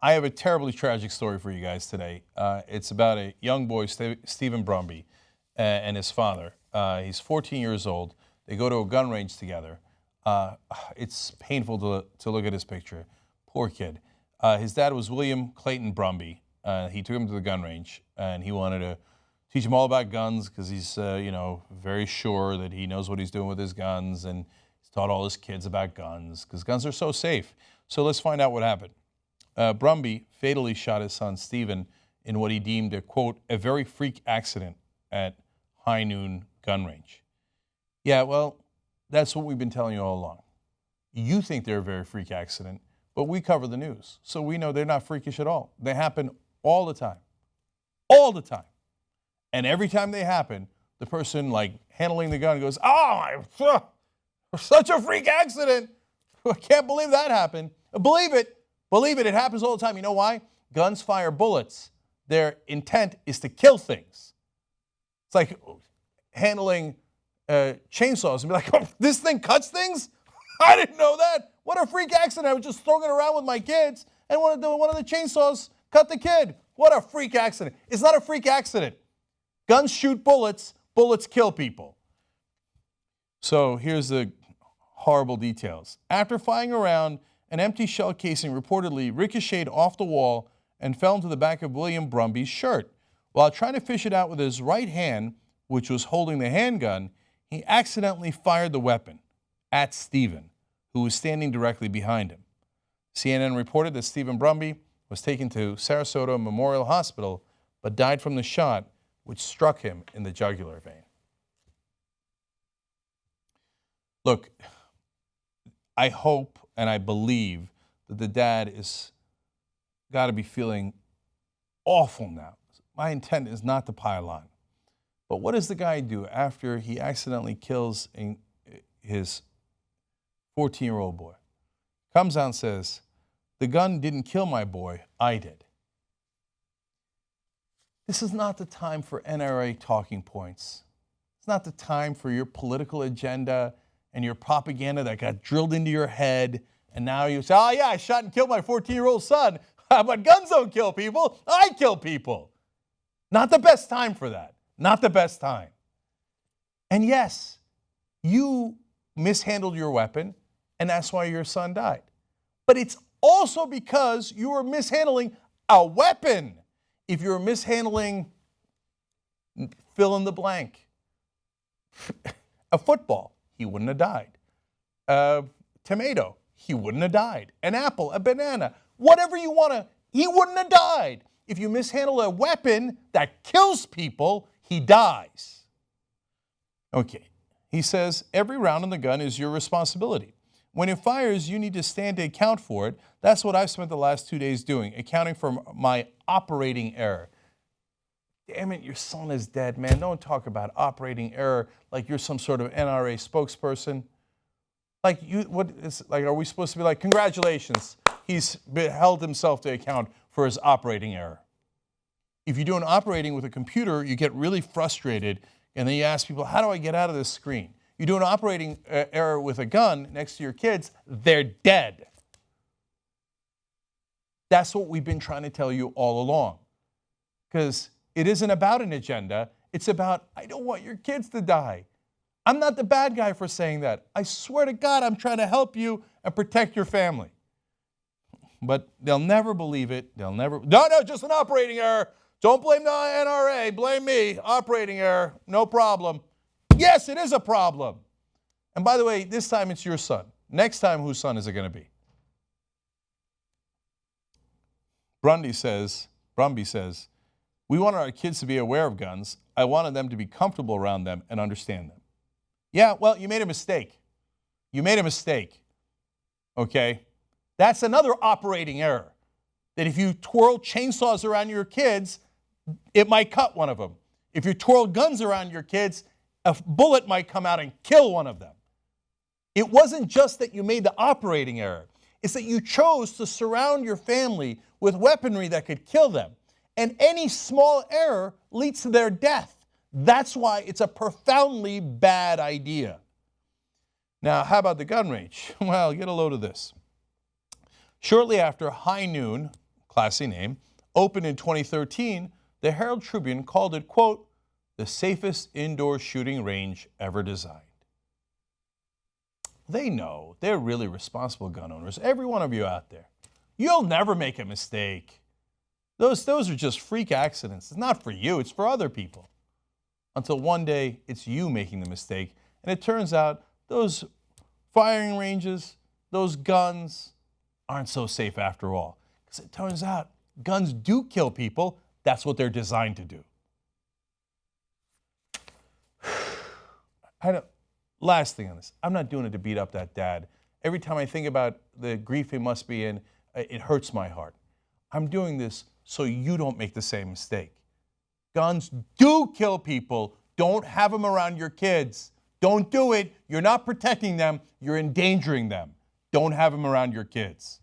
I have a terribly tragic story for you guys today. It's about a young boy, Stephen Brumby, and his father. He's 14 years old. They go to a gun range together. It's painful to look at his picture. Poor kid. His dad was William Clayton Brumby. He took him to the gun range, and he wanted to teach him all about guns because he's, very sure that he knows what he's doing with his guns, and he's taught all his kids about guns because guns are so safe. So let's find out what happened. Brumby fatally shot his son Stephen in what he deemed a, quote, a very freak accident at High Noon gun range. Yeah, well, that's what we've been telling you all along. You think they're a very freak accident, but we cover the news, so we know they're not freakish at all. They happen all the time. All the time. And every time they happen, the person handling the gun goes, oh, such a freak accident. I can't believe that happened. Believe it. Believe it, it happens all the time. You know why? Guns fire bullets. Their intent is to kill things. It's like handling chainsaws and be like, oh, this thing cuts things? I didn't know that. What a freak accident. I was just throwing it around with my kids, and one of the chainsaws cut the kid. What a freak accident. It's not a freak accident. Guns shoot bullets. Bullets kill people. So here's the horrible details. After firing around, an empty shell casing reportedly ricocheted off the wall and fell into the back of William Brumby's shirt. While trying to fish it out with his right hand, which was holding the handgun, he accidentally fired the weapon at Stephen, who was standing directly behind him. CNN reported that Stephen Brumby was taken to Sarasota Memorial Hospital, but died from the shot, which struck him in the jugular vein. Look, I hope and I believe that the dad is got to be feeling awful now. My intent is not to pile on. But what does the guy do after he accidentally kills his 14-year-old boy? Comes out and says, the gun didn't kill my boy, I did. This is not the time for NRA talking points. It's not the time for your political agenda and your propaganda that got drilled into your head, and now you say, oh yeah, I shot and killed my 14-year-old son, but guns don't kill people, I kill people. Not the best time for that, not the best time. And yes, you mishandled your weapon, and that's why your son died. But it's also because you were mishandling a weapon. If you were mishandling, fill in the blank, a football, he wouldn't have died. Tomato, he wouldn't have died. An apple, a banana, whatever you want to, he wouldn't have died. If you mishandle a weapon that kills people, he dies. Okay, he says, every round in the gun is your responsibility. When it fires, you need to stand to account for it. That's what I've spent the last 2 days doing, accounting for my operating error. Damn it, your son is dead, man. Don't talk about operating error like you're some sort of NRA spokesperson. Are we supposed to be like, congratulations, he's held himself to account for his operating error. If you do an operating with a computer, you get really frustrated, and then you ask people, how do I get out of this screen? You do an operating error with a gun next to your kids, they're dead. That's what we've been trying to tell you all along. Because it isn't about an agenda. It's about, I don't want your kids to die. I'm not the bad guy for saying that. I swear to God, I'm trying to help you and protect your family. But they'll never believe it. No, just an operating error. Don't blame the NRA, blame me. Operating error, no problem. Yes, it is a problem. And by the way, this time it's your son. Next time, whose son is it going to be? Brumby says, we wanted our kids to be aware of guns. I wanted them to be comfortable around them and understand them. Yeah, well, you made a mistake. You made a mistake, okay? That's another operating error, that if you twirl chainsaws around your kids, it might cut one of them. If you twirl guns around your kids, a bullet might come out and kill one of them. It wasn't just that you made the operating error. It's that you chose to surround your family with weaponry that could kill them. And any small error leads to their death. That's why it's a profoundly bad idea. Now, how about the gun range? Well, get a load of this. Shortly after High Noon, classy name, opened in 2013, the Herald Tribune called it, quote, the safest indoor shooting range ever designed. They know. They're really responsible gun owners. Every one of you out there. You'll never make a mistake. Those are just freak accidents. It's not for you. It's for other people. Until one day, it's you making the mistake. And it turns out those firing ranges, those guns aren't so safe after all. Because it turns out guns do kill people. That's what they're designed to do. Last thing on this, I'm not doing it to beat up that dad. Every time I think about the grief he must be in, it hurts my heart. I'm doing this so you don't make the same mistake. Guns do kill people. Don't have them around your kids. Don't do it. You're not protecting them. You're endangering them. Don't have them around your kids.